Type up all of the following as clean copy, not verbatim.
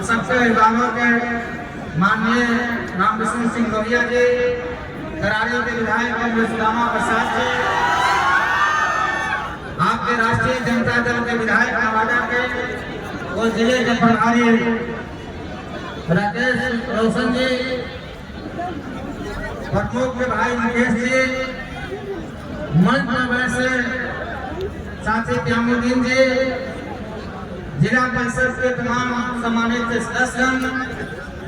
सबके अभिभावक के माननीय राम विष्णु सिंह गौरिया जी, करारी के विधायक कांग्रेस रामा प्रसाद जी, आपके राष्ट्रीय जनता दल के विधायक नवादा के और जिले के प्रभारी राकेश रोशन जी, प्रमुख के भाई मुकेश जी, मंच में बैठे साथी त्यामुद्दीन जी, जिला परिषद के तमाम सम्मानित सदस्य,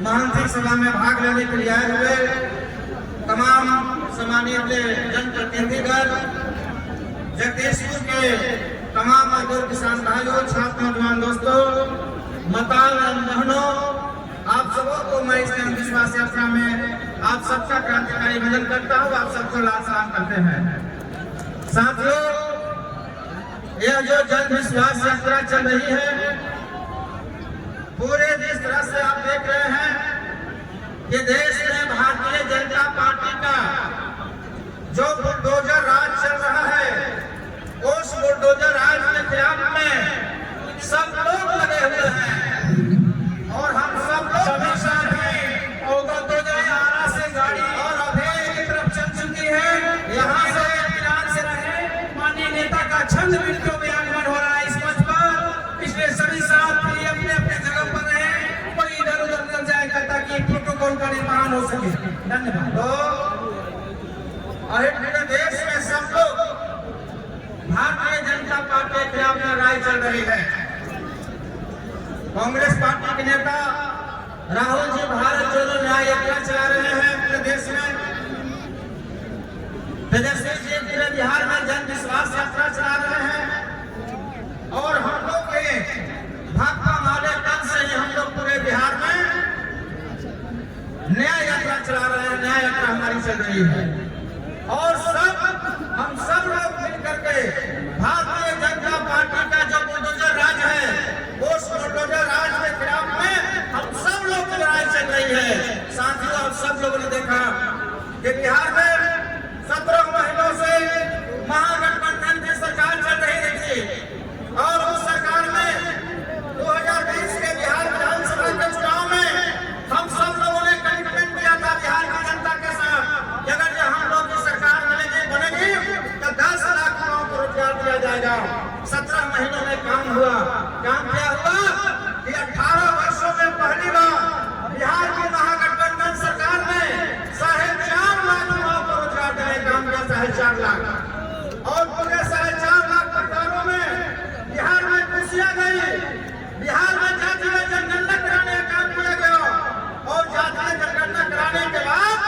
मानसिक सभा में भाग लेने के लिए आए हुए तमाम सम्मानित जनप्रतिनिधिगण, जगदीशपुर के तमाम मजदूर किसान भाइयों, छात्र नौजवान दोस्तों, माताओं एवं बहनों, आप सबों को मैं इस विश्वास यात्रा में आप सबका क्रांतिकारी वंदन करता हूँ, आप सबको लाल सलाम करते हैं। साथियों, यह जो जन विश्वास यात्रा चल रही है, पूरे जिस तरह से आप देख रहे हैं कि देश में भारतीय जनता पार्टी का जो बुलडोजर राज चल रहा है, उस बुलडोजर राज के खिलाफ में सब लोग लगे हुए हैं और हम सब लोग सभी साथी अवगत हो जाए। आरा से गाड़ी और अभी की तरफ चल चुकी है, यहाँ से इत्मीनान से रहे। माननीय नेता का छंद वीडियो में आगमन हो रहा है इस मंच पर, इसलिए सभी साथी अपने अपने जगह पर रहे, कोई इधर उधर न जाएगा ताकि प्रोटोकॉल का निर्माण हो सके। धन्यवाद। तो पूरे देश में सब लोग भारतीय जनता पार्टी के खिलाफ लड़ाई चल रही है। कांग्रेस पार्टी के नेता राहुल जी भारत जोड़ो न्याय यात्रा चला रहे हैं पूरे देश में। तेजस्वी जी पूरे बिहार में जन विश्वास यात्रा चला रहे हैं और हम लोग के भाकपा माले कल से ही हम लोग पूरे बिहार में न्याय यात्रा चला रहे हैं। न्याय यात्रा हमारी चल रही है और हम सब लोग मिलकर के भारतीय जनता पार्टी का जो बुलडोजर राज है, उस बुलडोजर राज के खिलाफ में हम सब लोग की लड़ाई चल रही है। साथियों, आप सब लोगों ने देखा कि बिहार में 17 महीनों से महागठबंधन की सरकार चल रही थी और उस सरकार में 2020 के बिहार विधानसभा के चुनाव में हम सब लोगों ने कमिटमेंट किया था बिहार की जनता के साथ कि अगर हम लोग की सरकार बनेगी तो 10 लाख युवाओं को रोजगार दिया जाएगा। 17 महीनों में काम हुआ। काम क्या हुआ कि 18 वर्षों में पहली बार बिहार की महागठबंधन सरकार ने 4.5 लाख युवाओं को रोजगार देने का काम किया। 4.5 लाख और पूरे 4.5 लाख परिवारों में बिहार में खुशियां गई। बिहार में जातीय जनगणना कराने का काम किया गया और जातीय जनगणना कराने के बाद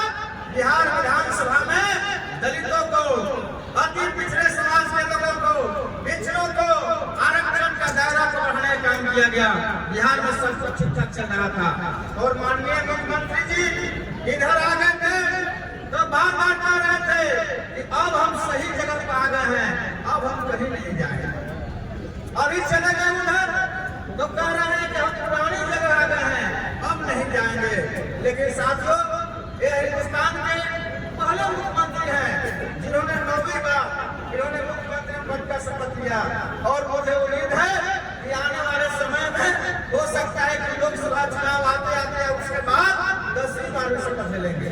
बिहार विधानसभा में दलितों को, अति पिछड़े समाज के लोगों को, पिछड़ों को आरक्षण का दायरा को बढ़ाने का काम किया गया। बिहार में सब कुछ ठीक ठाक चल रहा था और माननीय मुख्यमंत्री जी इधर आ गए थे तो बार बार कह रहे थे कि अब हम सही जगह पर आ गए हैं, अब हम कहीं नहीं जाएंगे। अभी चले गए उधर तो कह रहे हैं कि हम पुरानी जगह आ गए हैं, अब नहीं जाएंगे। लेकिन साथियों, ये हिंदुस्तान के पहले मुख्यमंत्री हैं जिन्होंने 9वीं बार इन्होंने मुख्यमंत्री पद का शपथ लिया और मुझे उम्मीद है कि आने वाले समय में हो सकता है कि लोकसभा चुनाव आते आते उसके बाद 10वीं बार भी शपथ ले लेंगे।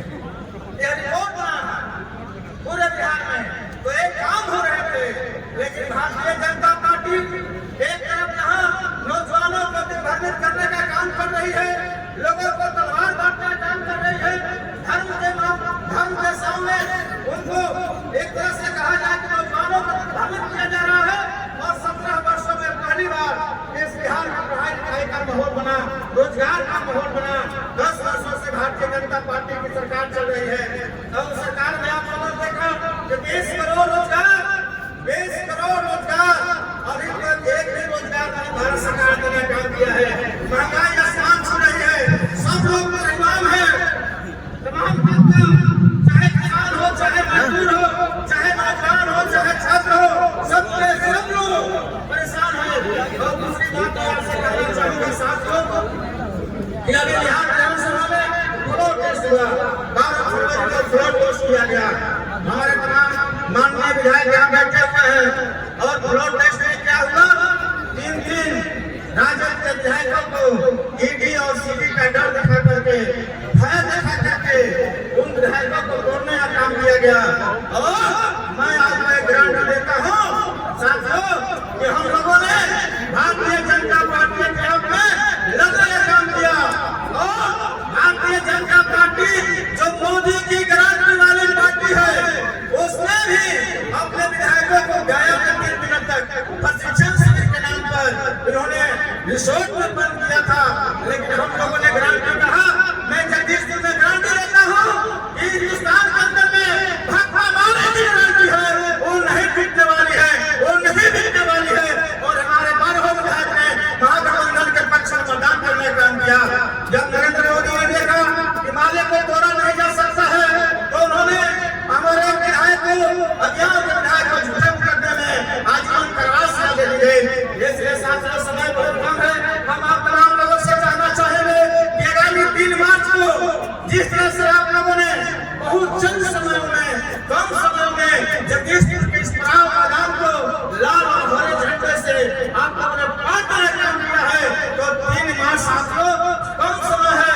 यह रिपोर्ट बना पूरे बिहार में तो एक काम हो रहे थे, लेकिन भारतीय जनता पार्टी एक तरफ यहाँ नौजवानों को दिग्भ्रमित करने का काम कर रही है, लोगों को तलवार बांटने का काम कर रही है, धर्म के सामने उनको एक तरह से कहा जाए कि नौजवानों को दिग्भ्रमित किया जा रहा है और 17 वर्षों में पहली बार इस बिहार में पढ़ाई लिखाई का माहौल बना, रोजगार का माहौल बना। 10 वर्षों से भारतीय जनता पार्टी की सरकार चल रही है और सरकार में आप लोगों ने देखा कि 20 करोड़ रोजगार अभी तक एक भी रोजगार नहीं भारत सरकार ने काम किया है। महंगाई आसमान छू रही है, सब लोग परेशान है, तमाम चाहे किसान हो, चाहे मजदूर हो, चाहे नौजवान हो, चाहे छात्र हो, सब लोग परेशान है। और दूसरी बात आपसे कहना चाहूंगा साथियों कि अभी बिहार विधानसभा में फ्लोर टेस्ट हुआ, 12 फरवरी को फ्लोर टेस्ट किया गया। हमारे तमाम माननीय विधायक यहाँ बैठे हुए हैं और फ्लोर टेस्ट में क्या हुआ, 3 राजद के विधायकों को गठबंधन किया था, लेकिन हम लोगों ने गारंटी कहा, मैं जगदीशपुर में गारंटी देता हूँ कि हिंदुस्तान के अंदर में भाजपा वाले की गारंटी है, वो नहीं बिकने वाली है, वो नहीं बिकने वाली है। और हमारे 12 विधायक ने महागठबंधन के पक्ष में मतदान करने का काम किया। जब नरेंद्र मोदी ने देखा हिमालय को तोड़ा नहीं जा सकता है, तो उन्होंने हमारे विधायक को, अज्ञात विधायक को झूठे मुकदमे में आजीवन कारावास दे दिए। इसलिए साथियों, समय बहुत कम है, हम आप तमाम लोगों से जानना चाहेंगे कि आगामी 3 मार्च को जिस तरह से आप लोगों ने बहुत चंद समय में, कम समय में जगदीशपुर के इस चुनाव मैदान को लाल और हरे झंडे से आप लोगों ने पाकर काम किया है, तो 3 मार्च साथियों कम समय है।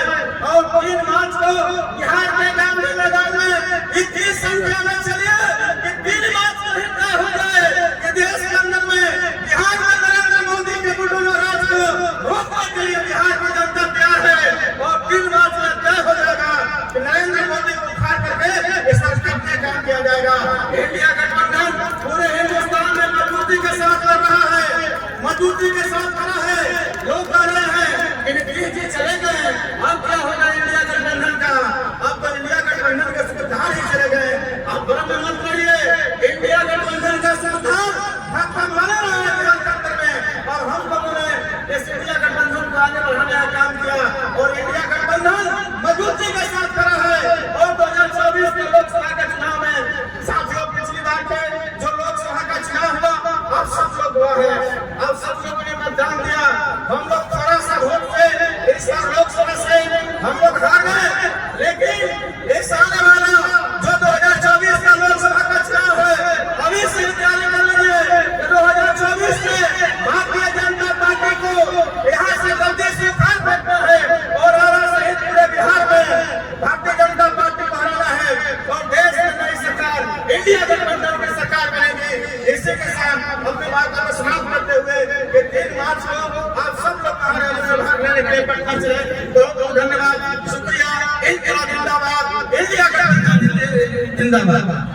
और 3 मार्च को बिहार के गांधी मैदान में इतनी संख्या में चलिए कि 3 मार्च को ही तय हो जाए कि देश के अंदर में बिहार में नरेंद्र मोदी के बुलडोजर राज को रोकने के लिए बिहार की जनता तैयार है। और 3 मार्च में तय हो जाएगा कि नरेंद्र मोदी को उखाड़ करके इस सरकार में काम किया जाएगा। इंडिया गठबंधन पूरे हिंदुस्तान में मजबूती के साथ लड़ रहा है, मजबूती के साथ खड़ा है। लोग कह रहे हैं इन जी चले गए, अब क्या होगा इंडिया गठबंधन का? अब तो इंडिया गठबंधन के सूत्रधार ही चले गए। अब भ्रम मत करिए, इंडिया गठबंधन का सूत्रधार भाजपा वाले रहे लोकतंत्र में, और हम लोगों ने इस इंडिया गठबंधन को आगे बढ़ाने का काम किया। और इंडिया गठबंधन मजबूती के साथ खड़ा है। और 2024 के लोकसभा के चुनाव में साथियों, पिछली बार के जो लोकसभा का चुनाव हुआ, आप सब लोग हुआ है, आप सब लोगों ने मतदान दिया। हम लोग थोड़ा सा वोट से इस बार लोकसभा से हम लोग हार गए, लेकिन इस आने वाला जो 2024 का लोकसभा का चुनाव है, अभी से तैयारी कर लीजिए। 2024 में भारतीय जनता पार्टी को यहाँ से जल्दी से उखाड़ फेंकना है, और आरा सहित पूरे बिहार में भारतीय जनता पार्टी को हराना है, और देश में नई सरकार, इंडिया गठबंधन की सरकार बनेगी। इसी के साथ अपनी बात को समाप्त करते हुए कि 3 मार्च को आप सब लोग भाग लेने के लिए पटना से बहुत बहुत धन्यवाद, शुक्रिया। इंडिया जिंदाबाद, इंडिया गठबंधन जिंदाबाद।